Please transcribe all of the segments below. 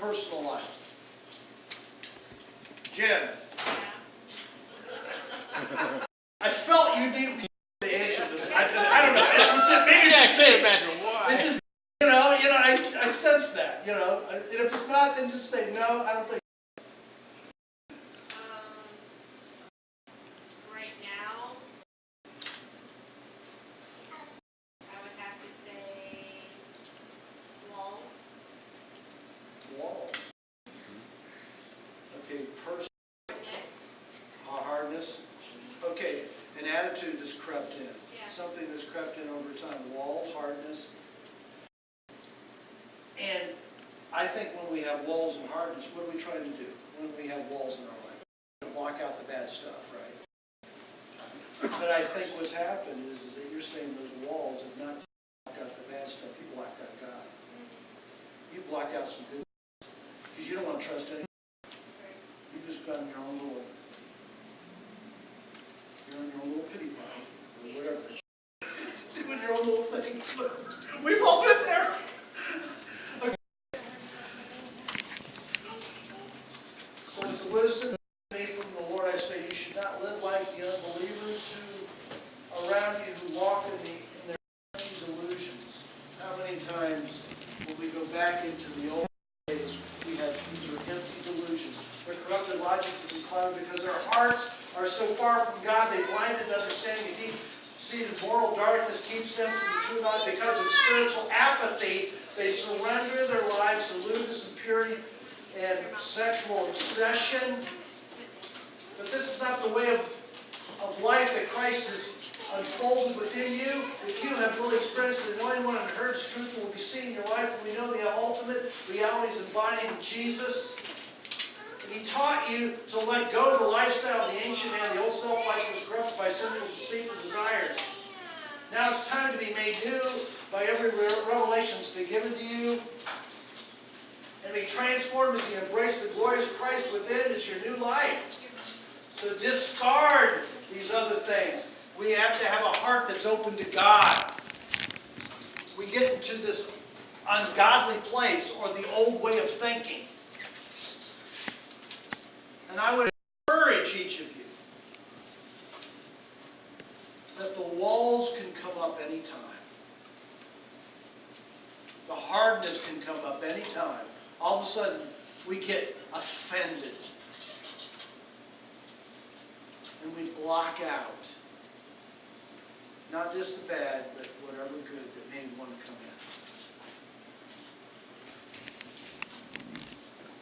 personal life? Jen. I felt you needed to answer this. I don't know. Maybe I can't imagine why. it just, I sense that, And if it's not, then just say, no, I don't think. Right now, I would have to say walls. Walls. Okay, personal hardness. Okay, an attitude that's crept in. Yeah. Something that's crept in over time. Walls, hardness. And I think when we have walls and hardness, what are we trying to do when we have walls in our life? To block out the bad stuff, right? But I think what's happened is that you're saying those walls have not blocked out the bad stuff. You blocked out God. You blocked out some good stuff. Because you don't want to trust anyone. You've just gotten your own little, pity party, or whatever. Doing your own little thing. We've all been there. Okay. So with the wisdom from the Lord, I say you should not live like the unbelievers who around you who walk in their empty delusions. How many times will we go back into the old days? These are empty delusions. Their corrupted logic to be clouded because their hearts are so far from God, they blinded understanding a deep-seated moral darkness keeps them from the true knowledge. Because of spiritual apathy, they surrender their lives to lewdness, impurity, and sexual obsession. But this is not the way of life that Christ has unfolded within you. If you have really experienced the anointing one and heard His truth and will be seen in your life, and we know the ultimate realities embodied in Jesus. And He taught you to let go of the lifestyle of the ancient man, the old self-life was corrupted by sinful deceitful desires. Now it's time to be made new by every revelation that's been given to you. And be transformed as you embrace the glorious Christ within as your new life. So discard these other things. We have to have a heart that's open to God. We get into this ungodly place or the old way of thinking. And I would encourage each of you that the walls can come up anytime. The hardness can come up anytime. All of a sudden, we get offended. And we block out not just the bad, but whatever good that may want to come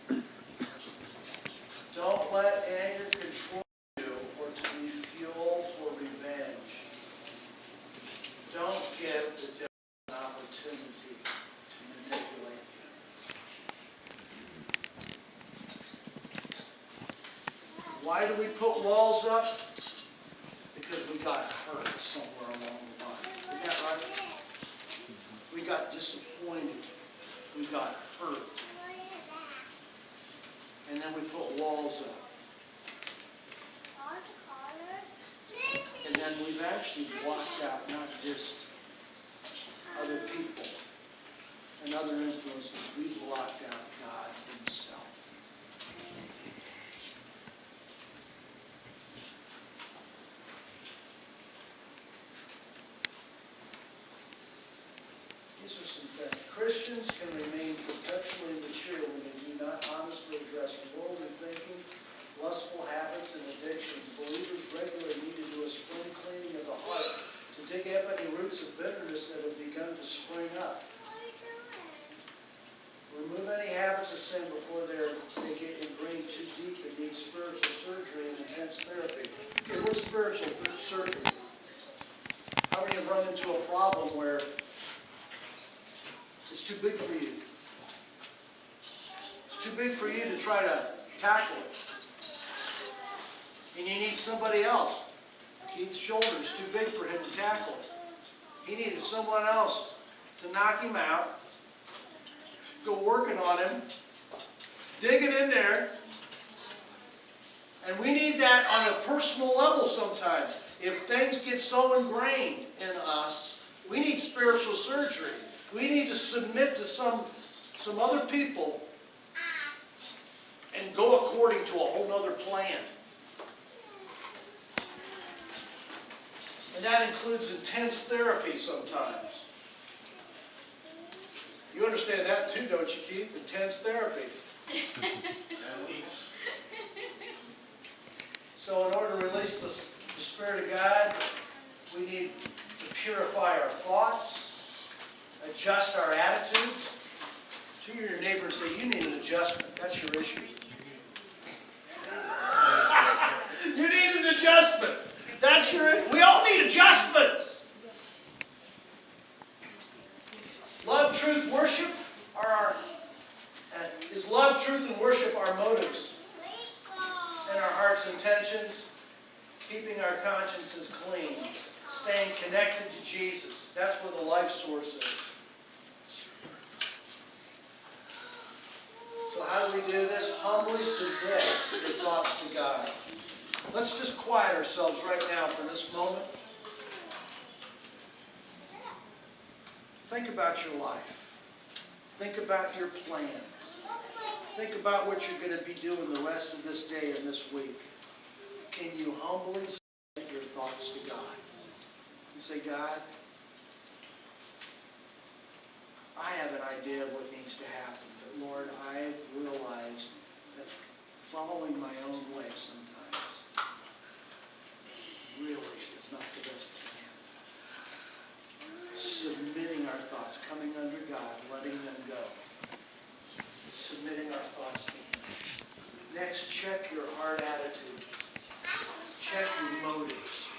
in. Don't let anger control you or to be fuel for revenge. Don't give the devil an opportunity to manipulate you. Why do we put walls up? Because we got hurt somewhere along the line. Isn't that right? We got disappointed. We got hurt. And then we put walls up. And then we've actually blocked out not just other people and other influences. We've blocked out God Himself. These are some things. Christians can remain perpetually immature when they do not honestly address worldly thinking, lustful habits, and addictions. Believers regularly need to do a spring cleaning of the heart to dig up any roots of bitterness that have begun to spring up. Remove any habits of sin before they get ingrained too deep and need spiritual surgery and intense therapy. Okay, what's spiritual surgery? How many have run into a problem where it's too big for you? It's too big for you to try to tackle it. And you need somebody else. Keith's shoulder's too big for him to tackle it. He needed someone else to knock him out, go working on him, dig it in there. And we need that on a personal level sometimes. If things get so ingrained in us, we need spiritual surgery. We need to submit to some other people according to a whole nother plan. And that includes intense therapy sometimes. You understand that too, don't you, Keith? Intense therapy. So in order to release the Spirit of God, we need to purify our thoughts, adjust our attitudes. Turn to your neighbor and say, you need an adjustment. That's your issue. You need an adjustment. That's we all need adjustments. Love, truth, worship are is love, truth, and worship our motives and our heart's intentions, keeping our consciences clean, staying connected to Jesus. That's where the life source is. So how do we do this? Humbly submit your thoughts to God. Let's just quiet ourselves right now for this moment. Think about your life. Think about your plans. Think about what you're going to be doing the rest of this day and this week. Can you humbly submit your thoughts to God? And say, God, I have an idea of what needs to happen. But Lord, I realize that following my own way sometimes really is not the best plan. Submitting our thoughts, coming under God, letting them go. Submitting our thoughts to Him. Next, check your heart attitude. Check your motives.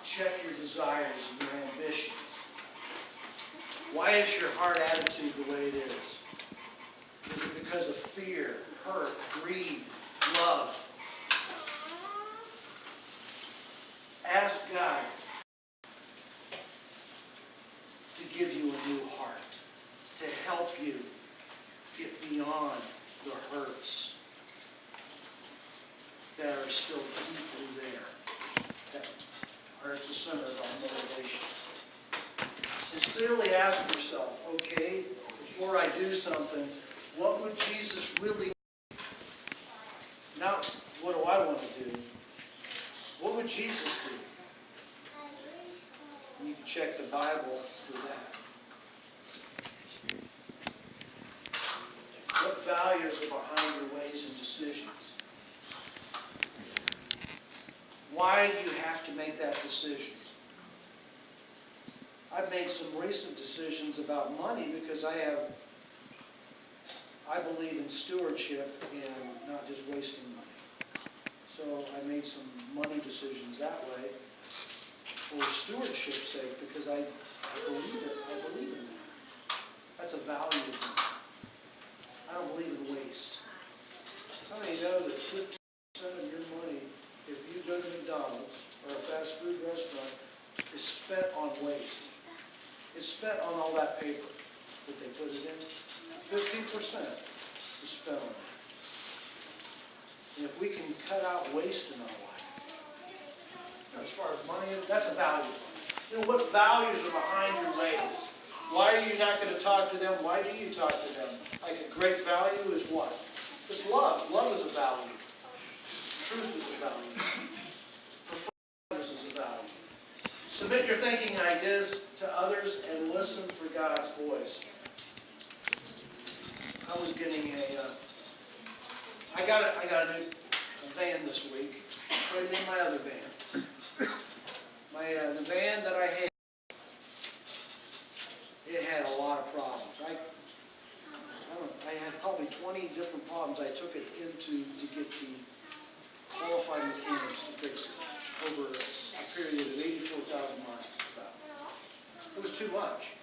Check your desires and your ambitions. Why is your heart attitude the way it is? Is it because of fear, hurt, greed, love? Ask God to give you a new heart, to help you get beyond the hurts that are still deeply there, that are at the center of our motivation. Sincerely ask yourself, okay, before I do something, what would Jesus really do? Not what do I want to do? What would Jesus do? And you can check the Bible for that. What values are behind your ways and decisions? Why do you have to make that decision? I've made some recent decisions about money because I believe in stewardship and not just wasting money. So I made some money decisions that way for stewardship's sake because I believe it. I believe in that. That's a value to me. I don't believe in waste. How many know that 50% of your money, if you go to McDonald's or a fast food restaurant, is spent on waste? It's spent on all that paper that they put it in. 15% is spent on it. And if we can cut out waste in our life, as far as money, that's a value. You know, what values are behind your ways? Why are you not going to talk to them? Why do you talk to them? Like a great value is what? It's love. Love is a value. Truth is a value. Performance is a value. Submit your thinking ideas to others and listen for God's voice. I was getting I got a new van this week. Traded in my other van. The van that I had, it had a lot of problems. I had probably 20 different problems. I took it into to get the qualified mechanics to fix it over a period of 84,000 miles. It was too much.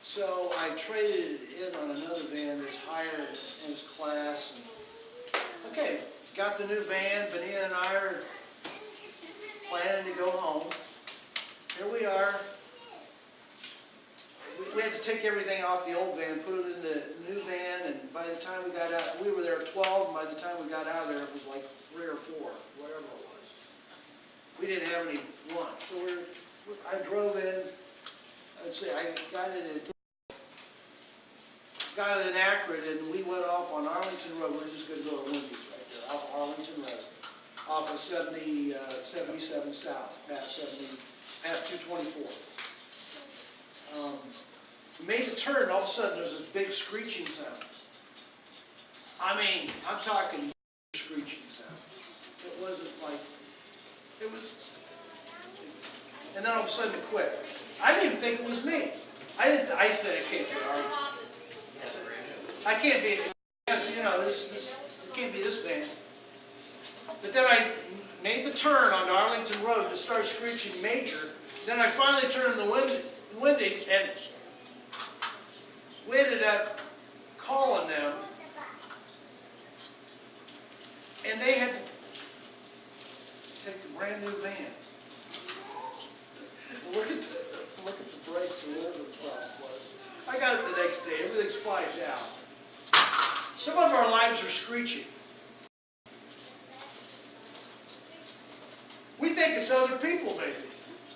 So I traded it in on another van that's higher in its class. And, okay, got the new van. Benita and I are planning to go home. Here we are. We had to take everything off the old van, put it in the new van, and by the time we got out, we were there at 12, and by the time we got out of there, it was like 3 or 4, whatever it was. We didn't have any lunch. So I drove in, let's see, I got it at guy lived in Akron, and we went off on Arlington Road. We're just going to go to Wendy's right there, off Arlington Road, off of 77 South, past 224. We made the turn, and all of a sudden there's this big screeching sound. I mean, I'm talking screeching sound. It wasn't like, it was, and then all of a sudden it quit. I didn't even think it was me. I said it can't be ours. I can't be, you know, this it can't be this van. But then I made the turn on Arlington Road to start screeching major. Then I finally turned the Wendy's, and we ended up calling them, and they had to take the brand new van. Look at the brakes and whatever the problem was. I got it the next day. Everything's fine down. Some of our lives are screeching. We think it's other people, maybe.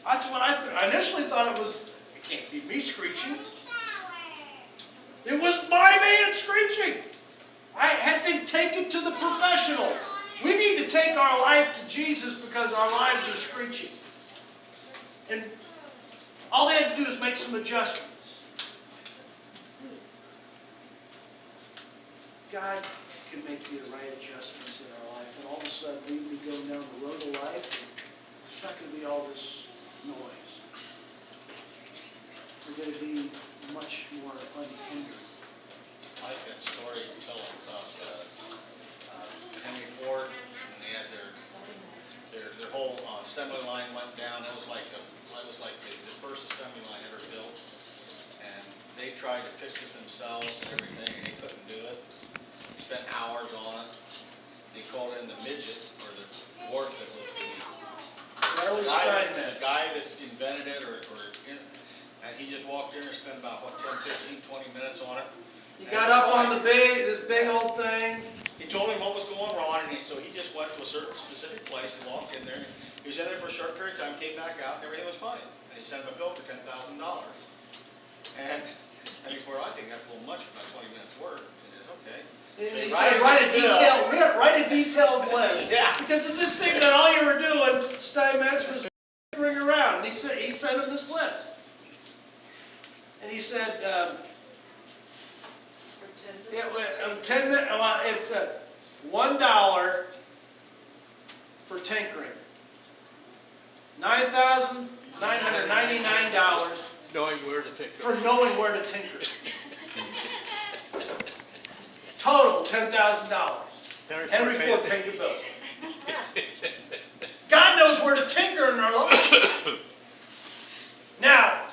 That's what I initially thought it was. It can't be me screeching. It was my van screeching. I had to take it to the professional. We need to take our life to Jesus because our lives are screeching. And all they had to do is make some adjustments. God can make the right adjustments in our life, and all of a sudden we go down the road of life, and there's not going to be all this noise. We're going to be much more unhindered. I like that story you tell about Henry Ford, and they had their whole assembly line went down. It was like the first assembly line ever built, and they tried to fix it themselves and everything, and they couldn't do it. Spent hours on it. They called in the midget, or the dwarf that was the guy that invented it, and he just walked in and spent about, 10, 15, 20 minutes on it. He got up on this big old thing. He told him what was going wrong, and so he just went to a certain specific place and walked in there. He was in there for a short period of time, came back out, and everything was fine. And he sent him a bill for $10,000. And before, I think that's a little much for my 20 minutes work. He said, okay. And he said, write a detailed list. Yeah. Because it just seemed that all you were doing, Steinmetz, was figuring around. And he sent him this list. And he said, it's $1 for tinkering. $9,999 Knowing where to take it. for knowing where to tinker. Total $10,000. Henry Ford paid the bill. God knows where to tinker in our life. Now,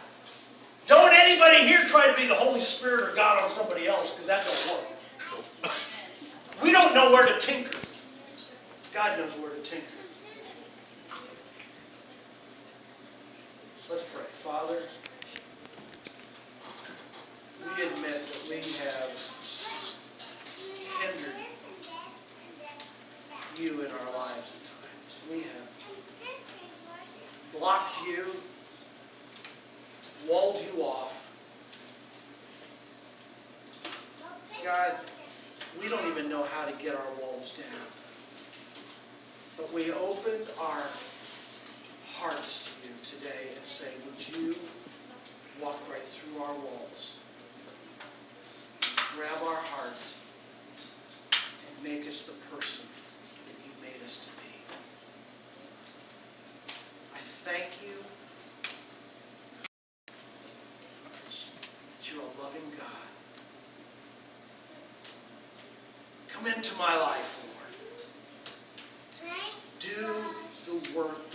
don't anybody here try to be the Holy Spirit or God on somebody else, because that don't work. We don't know where to tinker. God knows where to tinker. Let's pray. Father, we admit that we have hindered you in our lives at times. We have blocked you, walled you off. God, we don't even know how to get our walls down. But we opened our hearts to you today and say, would you walk right through our walls, grab our heart, and make us the person that you made us to be. I thank you that you're a loving God. Come into my life, Lord. Do the work